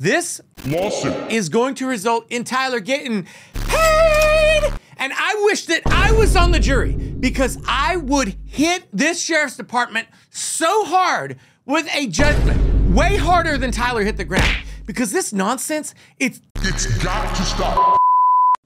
This lawsuit is going to result in Tyler getting paid. And I wish that I was on the jury, because I would hit this sheriff's department so hard with a judgment, way harder than Tyler hit the ground. Because this nonsense, it's got to stop.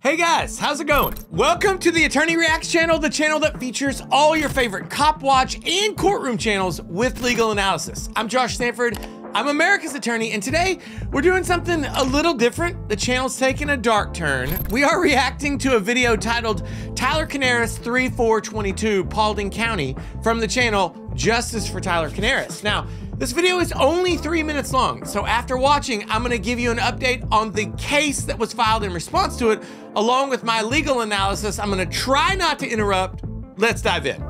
Hey guys, how's it going? Welcome to the Attorney Reacts channel, the channel that features all your favorite cop watch and courtroom channels with legal analysis. I'm Josh Stanford, I'm America's attorney, and today we're doing something a little different. The channel's taking a dark turn. We are reacting to a video titled Tyler Canaris 3-4-22 Paulding County from the channel Justice for Tyler Canaris. Now, this video is only 3 minutes long, so after watching, I'm gonna give you an update on the case that was filed in response to it, along with my legal analysis. I'm gonna try not to interrupt. Let's dive in.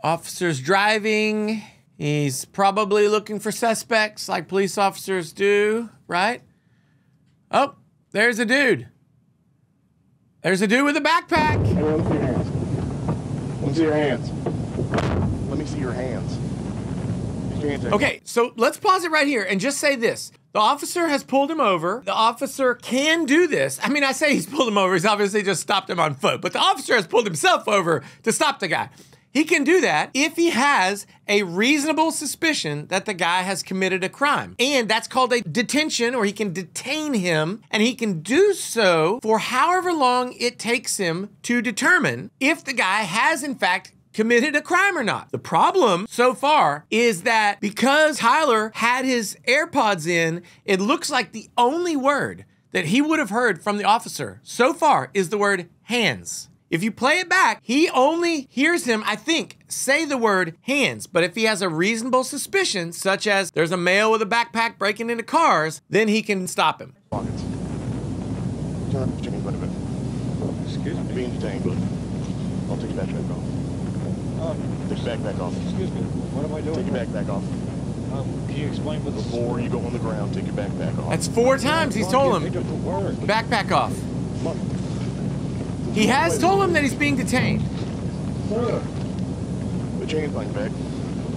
Officer's driving. He's probably looking for suspects like police officers do, right? Oh, there's a dude. There's a dude with a backpack. Hey, let me see your hands. Let me see your hands. Let me see your hands. Okay, so let's pause it right here and just say this. The officer has pulled him over. The officer can do this. I mean, I say he's pulled him over. He's obviously just stopped him on foot, but the officer has pulled himself over to stop the guy. He can do that if he has a reasonable suspicion that the guy has committed a crime. And that's called a detention, or he can detain him, and he can do so for however long it takes him to determine if the guy has in fact committed a crime or not. The problem so far is that because Tyler had his AirPods in, it looks like the only word that he would have heard from the officer so far is the word hands. If you play it back, he only hears him, I think, say the word hands. But if he has a reasonable suspicion, such as there's a male with a backpack breaking into cars, then he can stop him. Pockets. Turn up the chain quite a bit. Excuse me. Being detained, but I'll take your backpack off. Take your backpack off. Excuse me. What am I doing? Take your backpack off. Can you explain what Before you go on the ground, take your backpack off. That's 4 times he's told him, Pick up the word. backpack off. Come on. He has told him that he's being detained. Sir. The chain's behind your back.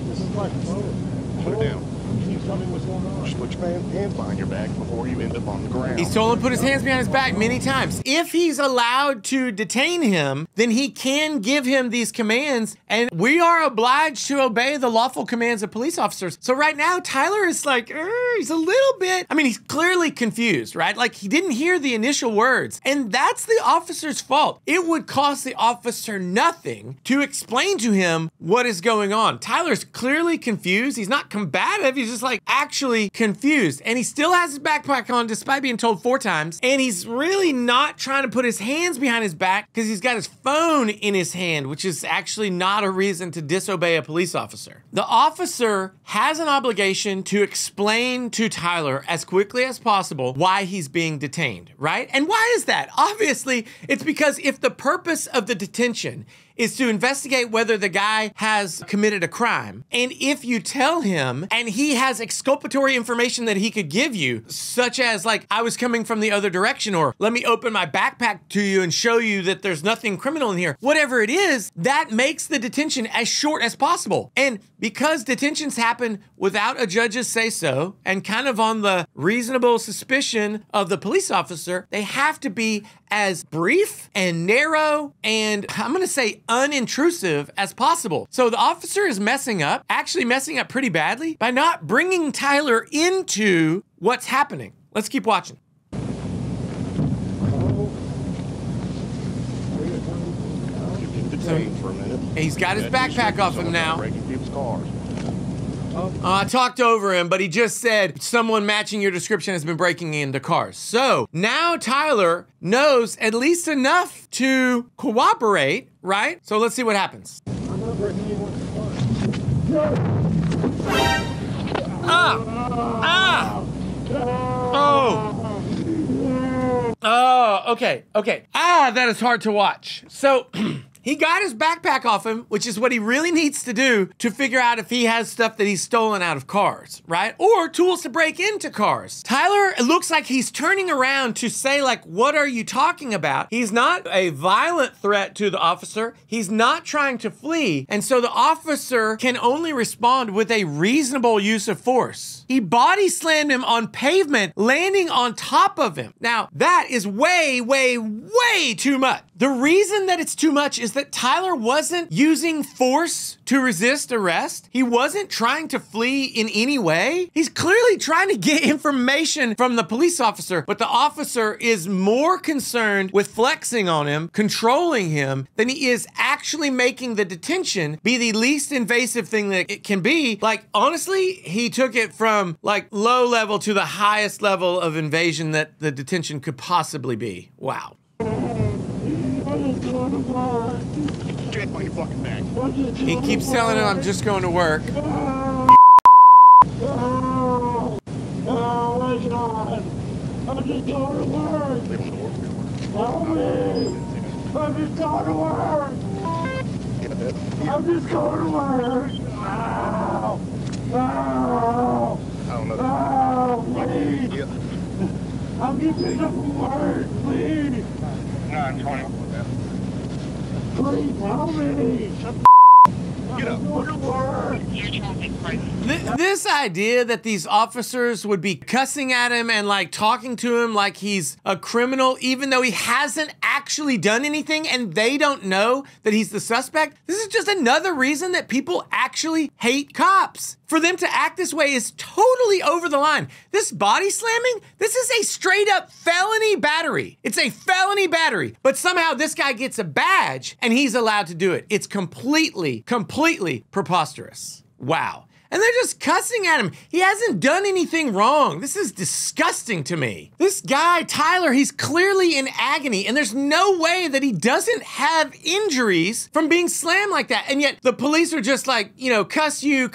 This is my phone. Put it down. Can you tell me what's going on? Just put your hands behind your back before you end up on the ground. He's told him to put his hands behind his back many times. If he's allowed to detain him, then he can give him these commands, and we are obliged to obey the lawful commands of police officers. So right now, Tyler is like, he's a little bit, I mean, he's clearly confused, right? Like he didn't hear the initial words, and that's the officer's fault. It would cost the officer nothing to explain to him what is going on. Tyler's clearly confused. He's not combative. He's just like actually confused, and he still has his backpack on despite being told 4 times, and he's really not trying to put his hands behind his back because he's got his phone in his hand, which is actually not a reason to disobey a police officer. The officer has an obligation to explain to Tyler as quickly as possible why he's being detained, right? And why is that? Obviously, it's because if the purpose of the detention is to investigate whether the guy has committed a crime, and if you tell him and he has exculpatory information that he could give you, such as like, I was coming from the other direction, or let me open my backpack to you and show you that there's nothing criminal in here, whatever it is, that makes the detention as short as possible. And because detentions happen without a judge's say-so and kind of on the reasonable suspicion of the police officer, they have to be as brief and narrow and, I'm gonna say, unintrusive as possible. So the officer is messing up, actually messing up pretty badly, by not bringing Tyler into what's happening. Let's keep watching. Detained for a minute. He's got his backpack off him now. Breaking people's cars. I talked over him, but he just said someone matching your description has been breaking into cars. So now Tyler knows at least enough to cooperate, right? So let's see what happens. I'm not breaking anyone's car. Oh, okay. That is hard to watch. So He got his backpack off him, which is what he really needs to do to figure out if he has stuff that he's stolen out of cars, right? Or tools to break into cars. Tyler, it looks like he's turning around to say, like, what are you talking about? He's not a violent threat to the officer. He's not trying to flee. And so the officer can only respond with a reasonable use of force. He body slammed him on pavement, landing on top of him. Now, that is way, way, way too much. The reason that it's too much is that Tyler wasn't using force to resist arrest. He wasn't trying to flee in any way. He's clearly trying to get information from the police officer, but the officer is more concerned with flexing on him, controlling him, than he is actually making the detention be the least invasive thing that it can be. Like, honestly, he took it from like low level to the highest level of invasion that the detention could possibly be. Wow. Get on your fucking back. He keeps telling him, I'm just going to work. Oh my God! I'm just going to work! Leave him to work. Help me! I'm just going to work! I'm just going to work! Ow! Ow! I don't know. Ow! Please! Yeah. I'm getting picked up from work! Please! 920. Please help me! Get up. I'm going to work! This idea that these officers would be cussing at him and like talking to him like he's a criminal, even though he hasn't actually done anything and they don't know that he's the suspect. This is just another reason that people actually hate cops. For them to act this way is totally over the line. This body slamming, this is a straight up felony battery. It's a felony battery, but somehow this guy gets a badge and he's allowed to do it. It's completely preposterous. Wow. And they're just cussing at him. He hasn't done anything wrong. This is disgusting to me. This guy, Tyler, he's clearly in agony, and there's no way that he doesn't have injuries from being slammed like that. And yet the police are just like, you know, cuss you,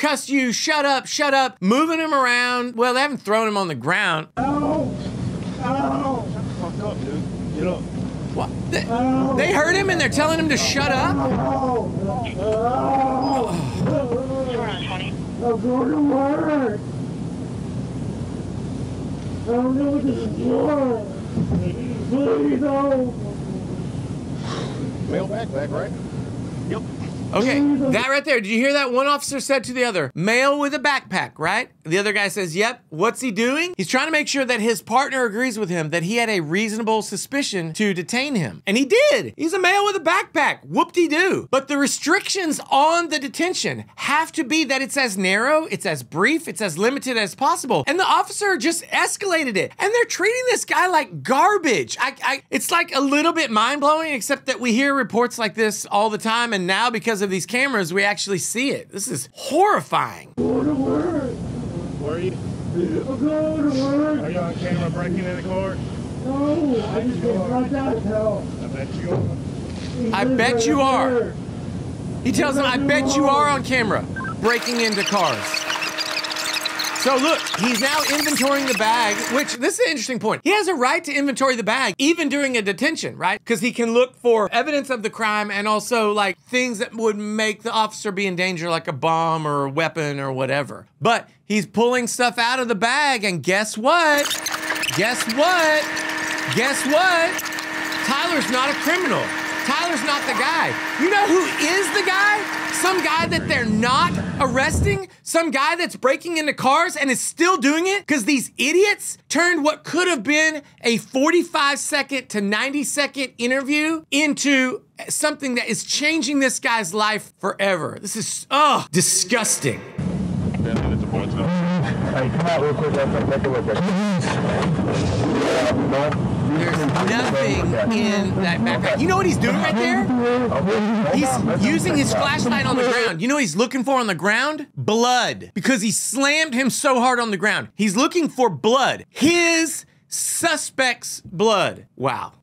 shut up, moving him around. Well, they haven't thrown him on the ground. Ow! Ow! Fuck up, dude. Get up. What? They heard him and they're telling him to shut up? Ow! Ow! I'm going to work. I don't know what this is for. Please, no. Mail backpack, right? Yep. Okay, that right there. Did you hear that? One officer said to the other, male with a backpack, right? The other guy says, yep. What's he doing? He's trying to make sure that his partner agrees with him that he had a reasonable suspicion to detain him. And he did. He's a male with a backpack. Whoop-de-doo. But the restrictions on the detention have to be that it's as narrow, it's as brief, it's as limited as possible. And the officer just escalated it. And they're treating this guy like garbage. It's like a little bit mind-blowing, except that we hear reports like this all the time. And now because of these cameras, we actually see it. This is horrifying. Go to work. Where are you? I'm going to work. Are you on camera breaking in the car? No, I just came right down to hell. I bet you are. I bet you are. He tells him, I bet you are on camera breaking into cars. So look, he's now inventorying the bag, which this is an interesting point. He has a right to inventory the bag even during a detention, right? Because he can look for evidence of the crime and also like things that would make the officer be in danger, like a bomb or a weapon or whatever. But he's pulling stuff out of the bag, and guess what? Guess what? Guess what? Tyler's not a criminal. Tyler's not the guy. You know who is the guy? Some guy that they're not arresting? Some guy that's breaking into cars and is still doing it because these idiots turned what could have been a 45-second to 90-second interview into something that is changing this guy's life forever. This is, disgusting. 10 minutes of points now. Hey, come out real quick. Let's take a look at it. There's nothing in that backpack. You know what he's doing right there? He's using his flashlight on the ground. You know what he's looking for on the ground? Blood. Because he slammed him so hard on the ground. He's looking for blood. His suspect's blood. Wow.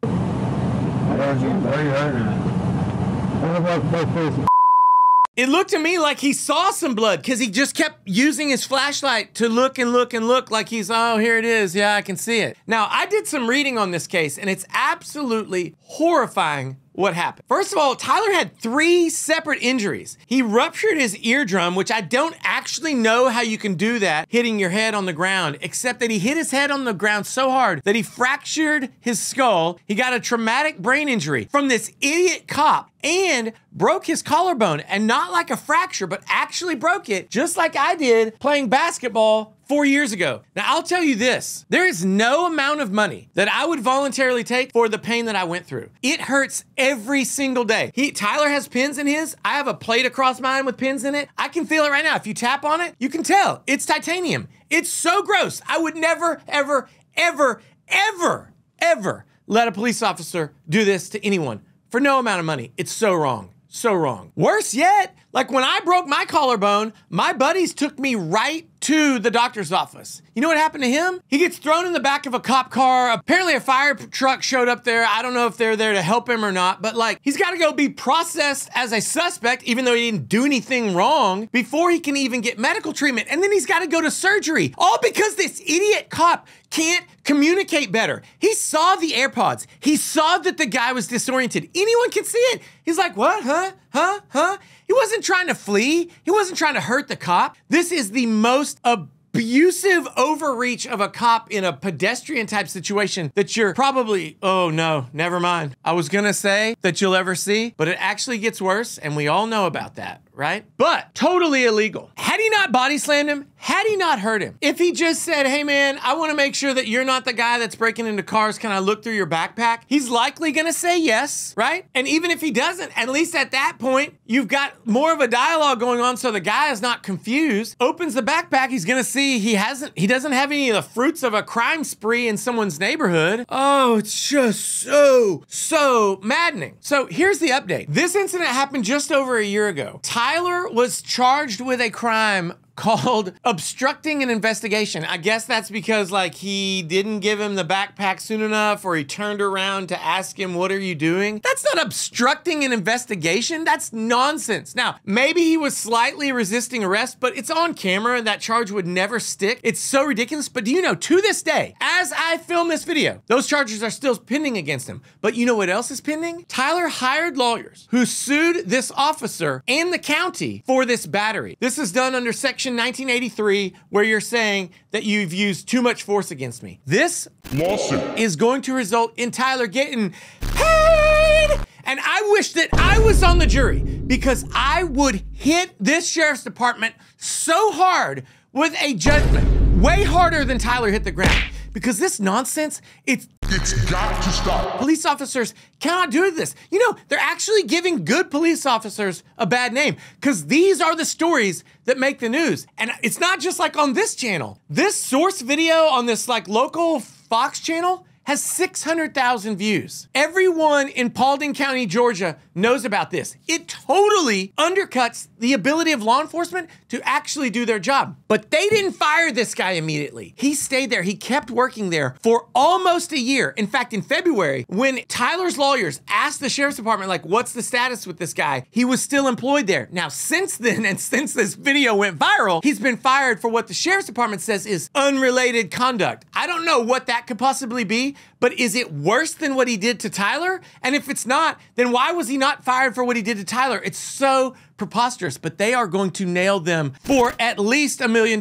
It looked to me like he saw some blood because he just kept using his flashlight to look and look and look like he's, oh, here it is. Yeah, I can see it. Now, I did some reading on this case, and it's absolutely horrifying what happened. First of all, Tyler had 3 separate injuries. He ruptured his eardrum, which I don't actually know how you can do that hitting your head on the ground, except that he hit his head on the ground so hard that he fractured his skull. He got a traumatic brain injury from this idiot cop and broke his collarbone, and not like a fracture, but actually broke it, just like I did playing basketball 4 years ago. Now, I'll tell you this, there is no amount of money that I would voluntarily take for the pain that I went through. It hurts every single day. Tyler has pins in his. I have a plate across mine with pins in it. I can feel it right now. If you tap on it, you can tell it's titanium. It's so gross. I would never, ever, ever, ever, ever let a police officer do this to anyone for no amount of money. It's so wrong. So wrong. Worse yet, like when I broke my collarbone, my buddies took me right to the doctor's office. You know what happened to him? He gets thrown in the back of a cop car. Apparently a fire truck showed up there. I don't know if they're there to help him or not, but like he's got to go be processed as a suspect, even though he didn't do anything wrong, before he can even get medical treatment. And then he's got to go to surgery, all because this idiot cop can't communicate better. He saw the AirPods. He saw that the guy was disoriented. Anyone can see it. He's like, what? Huh? He wasn't trying to flee. He wasn't trying to hurt the cop. This is the most abusive overreach of a cop in a pedestrian type situation that you're probably, oh no, never mind. I was gonna say that you'll ever see, but it actually gets worse, and we all know about that, right? But totally illegal. Had he not body slammed him, had he not hurt him, if he just said, hey man, I wanna make sure that you're not the guy that's breaking into cars, can I look through your backpack? He's likely gonna say yes, right? And even if he doesn't, at least at that point, you've got more of a dialogue going on so the guy is not confused, opens the backpack, he's gonna see he doesn't have any of the fruits of a crime spree in someone's neighborhood. Oh, it's just so maddening. So here's the update. This incident happened just over a year ago. Tyler was charged with a crime called obstructing an investigation. I guess that's because like he didn't give him the backpack soon enough, or he turned around to ask him, what are you doing? That's not obstructing an investigation. That's nonsense. Now, maybe he was slightly resisting arrest, but it's on camera and that charge would never stick. It's so ridiculous. But do you know, to this day, as I film this video, those charges are still pending against him. But you know what else is pending? Tyler hired lawyers who sued this officer and the county for this battery. This is done under Section 1983, where you're saying that you've used too much force against me. This lawsuit is going to result in Tyler getting paid. And I wish that I was on the jury, because I would hit this sheriff's department so hard with a judgment, way harder than Tyler hit the ground. Because this nonsense, it's got to stop. Police officers cannot do this. You know, they're actually giving good police officers a bad name, because these are the stories that make the news. And it's not just like on this channel. This source video on this like local Fox channel has 600,000 views. Everyone in Paulding County, Georgia knows about this. It totally undercuts the ability of law enforcement to actually do their job. But they didn't fire this guy immediately. He stayed there. He kept working there for almost a year. In fact, in February, when Tyler's lawyers asked the sheriff's department, like, what's the status with this guy? He was still employed there. Now, since then, and since this video went viral, he's been fired for what the sheriff's department says is unrelated conduct. I don't know what that could possibly be, but is it worse than what he did to Tyler? And if it's not, then why was he not fired for what he did to Tyler? It's so preposterous, but they are going to nail them for at least $1 million.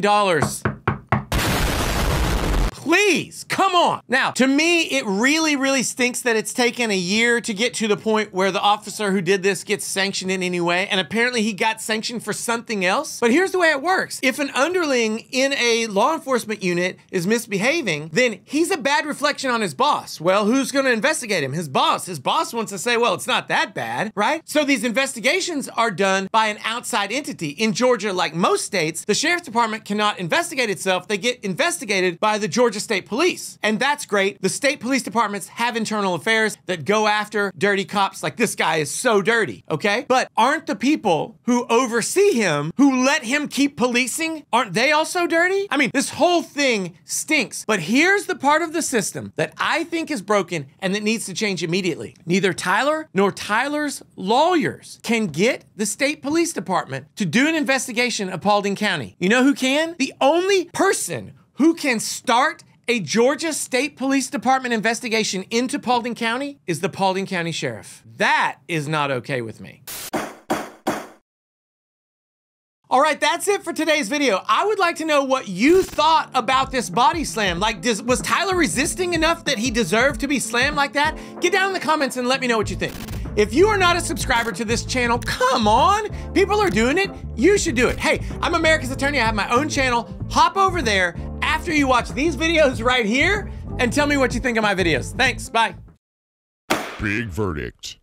Please, come on. Now, to me, it really stinks that it's taken a year to get to the point where the officer who did this gets sanctioned in any way, and apparently he got sanctioned for something else. But here's the way it works. If an underling in a law enforcement unit is misbehaving, then he's a bad reflection on his boss. Well, who's gonna investigate him? His boss. His boss wants to say, well, it's not that bad, right? So these investigations are done by an outside entity. In Georgia, like most states, the sheriff's department cannot investigate itself. They get investigated by the Georgia State Police. And that's great. The state police departments have internal affairs that go after dirty cops, like this guy is so dirty, okay? But aren't the people who oversee him, who let him keep policing, aren't they also dirty? I mean, this whole thing stinks. But here's the part of the system that I think is broken and that needs to change immediately. Neither Tyler nor Tyler's lawyers can get the state police department to do an investigation of Paulding County. You know who can? The only person who can start A Georgia State Police Department investigation into Paulding County is the Paulding County Sheriff. That is not okay with me. All right, that's it for today's video. I would like to know what you thought about this body slam. Like, was Tyler resisting enough that he deserved to be slammed like that? Get down in the comments and let me know what you think. If you are not a subscriber to this channel, come on. People are doing it. You should do it. Hey, I'm America's Attorney. I have my own channel. Hop over there after you watch these videos right here and tell me what you think of my videos. Thanks. Bye. Big verdict.